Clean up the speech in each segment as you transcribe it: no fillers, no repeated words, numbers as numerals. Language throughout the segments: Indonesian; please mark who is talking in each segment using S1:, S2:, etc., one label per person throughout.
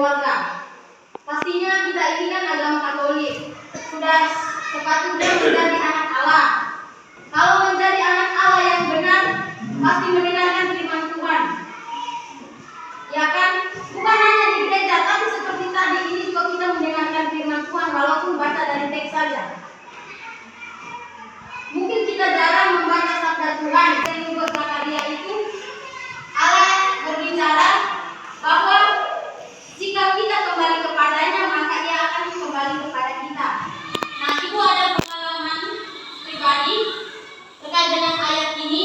S1: keluarga. Pastinya kita ini kan agama Katolik, sudah sepatutnya menjadi anak Allah. Kalau menjadi anak Allah yang benar, pasti mendengarkan firman Tuhan. Ya kan? Bukan hanya di gereja, tapi seperti tadi ini juga kita mendengarkan firman Tuhan walaupun baca dari teks saja. Mungkin kita jarang membaca sabda Tuhan. Dari buku Zakaria itu Allah berbicara bahwa jika kita kembali kepadanya, maka Dia akan kembali kepada kita. Nah, Ibu ada pengalaman pribadi terkait dengan ayat ini.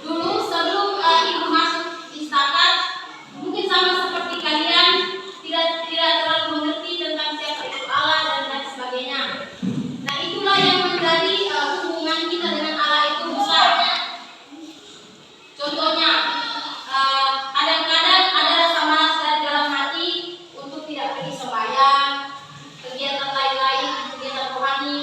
S1: Dulu sebelum Ibu masuk di Stakat, mungkin sama seperti kalian tidak terlalu mengerti tentang siapa itu Allah dan lain sebagainya. Nah, itulah yang menjadi hubungan kita dengan Allah itu besar. Contohnya, kadang-kadang ada rasa malas dari dalam hati untuk tidak pergi sembahyang, kegiatan lain-lain, kegiatan rohani.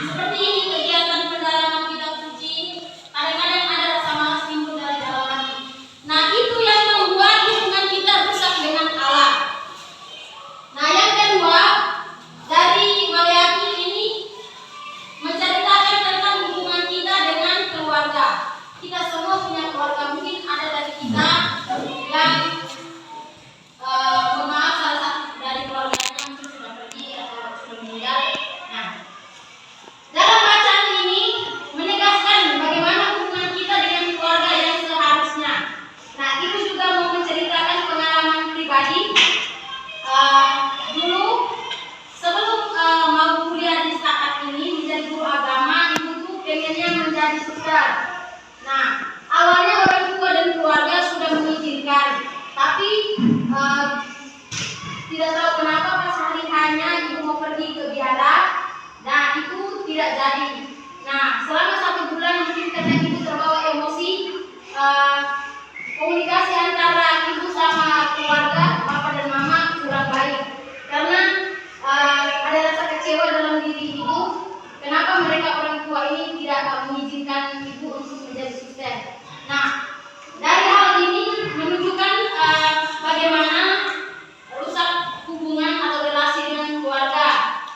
S1: Seperti ini kegiatan pendalaman kitab suci. Kadang-kadang ada rasa malas timbul dari dalam hati. Nah, itu yang membuat hubungan kita rusak dengan Allah. Nah, yang kedua, dari Maleakhi ini menceritakan tentang hubungan kita dengan keluarga. Kita semua punya keluarga, mungkin ada dari kita yang maaf salah satu dari keluarganya mungkin sudah pergi atau sudah meninggal. Nah, dalam bacaan ini menegaskan bagaimana hubungan kita dengan keluarga yang seharusnya. Nah, itu juga mau menceritakan pengalaman pribadi. Dulu sebelum mau kuliah di Stakat ini menjadi guru agama, ibu tuh pengennya menjadi suster. Nah, awalnya orang tua dan keluarga sudah mengizinkan, tapi tidak tahu kenapa pas hari hanya ibu mau pergi ke biara, nah itu tidak jadi. Nah, selama 1 bulan mungkin karena ibu terbawa emosi, komunikasi antara ibu sama keluarga, papa dan mama kurang baik. Karena ada rasa kecewa dalam diri ibu, kenapa mereka orang tua ini tidak mengizinkan ibu untuk menjadi suster. Nah, dari hal ini menunjukkan bagaimana rusak hubungan atau relasi dengan keluarga.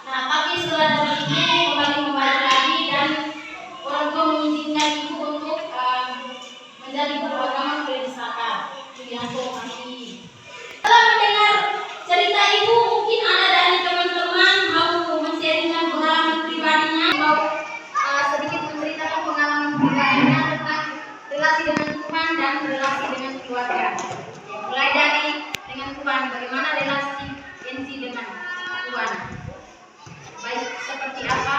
S1: Nah, tapi setelah dari ibu kembali membaik lagi dan orang tua mengizinkan ibu untuk menjadi guru agama di Stakat. Setelah mendengar cerita ibu, mungkin ada dari teman-teman mau men-sharingkan pengalaman pribadinya, mau sedikit menceritakan pengalaman pribadinya tentang relasi dengan Tuhan dan relasi dengan keluarga. Mulai dari dengan Tuhan, bagaimana relasi Enzi dengan Tuhan? Baik seperti apa?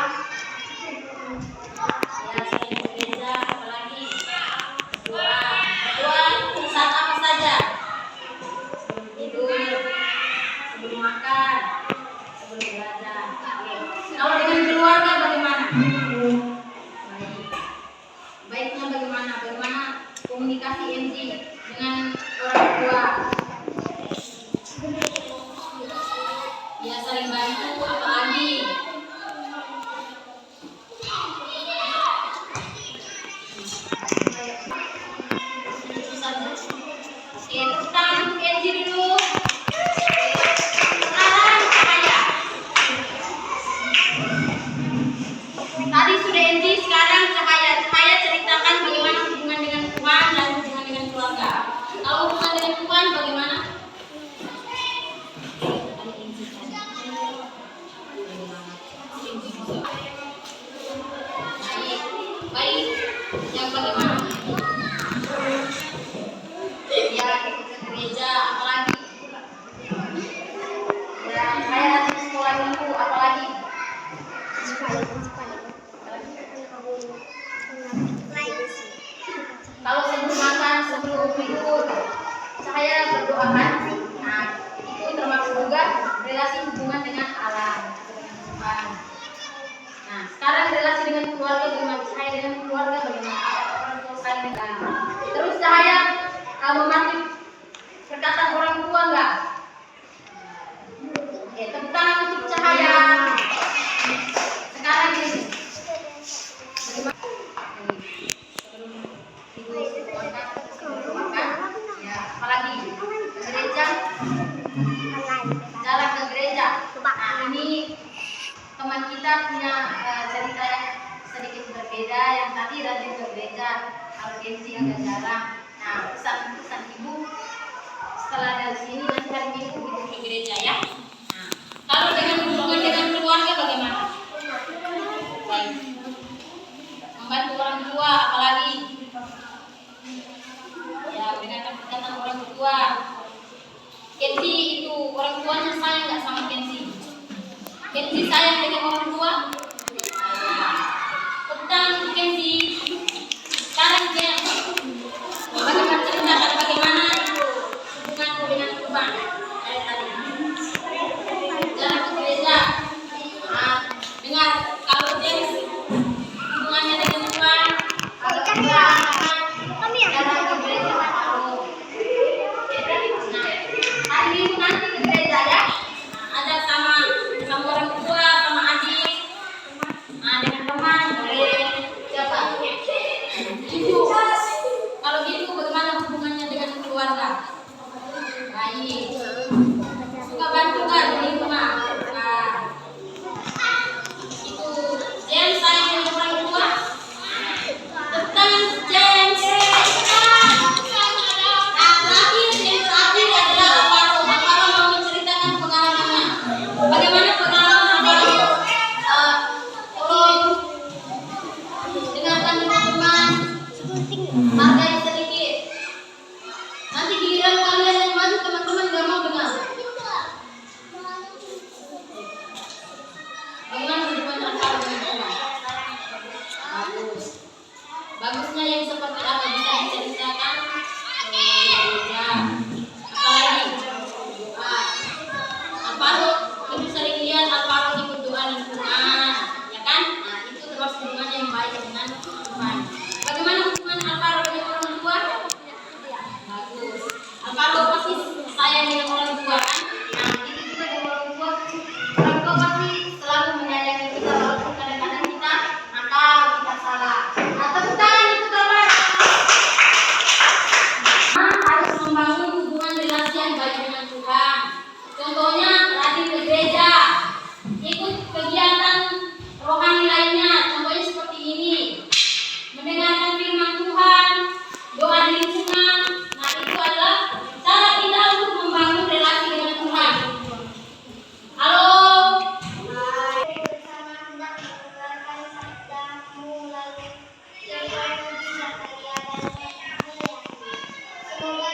S1: Ya, selain gereja, apalagi berdoa saat apa saja? Sebelum tidur, sebelum makan, sebelum belajar. Kalau dengan keluarga bagaimana? Baiknya bagaimana? Bagaimana komunikasi Enzi dengan orang tua? Ya, saling bantu, apalagi? Itu saja. Oke, tepuk tangan untuk Enzi dulu. Sekarang saya. Tadi sudah Enzi, sekarang Cahaya. Cahaya ceritakan bagaimana hubungan dengan Tuhan dan hubungan dengan keluarga. Kalau hubungan dengan Tuhan bagaimana? Baik. Yang bagaimana? Ya, ikut ke gereja, apalagi? Ya, saya nanti sekolah minggu, apalagi? Kalau sebelum makan, sebelum tidur, saya berdoa berbeda. Yang tadi rajin ke gereja, kalau Kenzi agak jarang. Nah, pesan ibu setelah dari sini nanti hari Minggu ibu ke gereja ya. Nah, kalau dengan hubungan dengan keluarga bagaimana? Baik. Membantu orang tua apalagi ya mendengarkan perkataan orang tua. Kenzi itu orang tuanya sayang nggak sama Kenzi? Kenzi sayang dengan orang tua? Tentang Kenzi sekarang dia bagaimana ceritakan bagaimana hubunganmu dengan Tuhan dari tadi jarang ke gereja. Dengar kalau dia hubungannya dengan Tuhan agak jarang ke gereja. Hari Minggu nanti ke gereja ya. Ada sama orang tua, sama adik, dengan teman, siapa? Ibu. Kalau gitu bagaimana hubungannya dengan keluarga? Baik. Suka bantu nggak di rumah? Nah, itu James sayang dengan orang tua. Tentang James. Nah, terakhir adalah Alvaro. Alvaro mau menceritakan pengalamannya. Bagaimana pengalaman Alvaro? Tolong dengarkan teman-teman. Hargai sedikit. Nanti giliran kalian yang maju teman-teman nggak mau dengar. Bagaimana hubungan Alvaro dengan Tuhan? Bagus. Bagusnya yang seperti apa bisa diceritakan? Ya. Apalagi doa. Alvaro itu sering lihat Alvaro ikut doa lingkungan, ya kan? Nah, itu terus hubungan yang baik dengan Tuhan. Bagaimana hubungan Alvaro dengan orang tua? Bagus. Alvaro pasti sayang dengan orang tua kan? Nah, itu juga dengan orang tua. Orang tua pasti selalu menyayangi kita walaupun kadang-kadang kita nakal, kita salah. Nah, tepuk tangan itu kawan. Harus membangun hubungan relasi yang baik dengan Tuhan. Contohnya rajin ke gereja, ikut kegiatan rohani lainnya. Contohnya seperti ini, mendengarkan firman Tuhan, doa di lingkungan. Nah, itu adalah cara kita untuk membangun relasi dengan Tuhan. Halo.
S2: Bersama hendak mendengarkan sabda-Mu lalu Semoga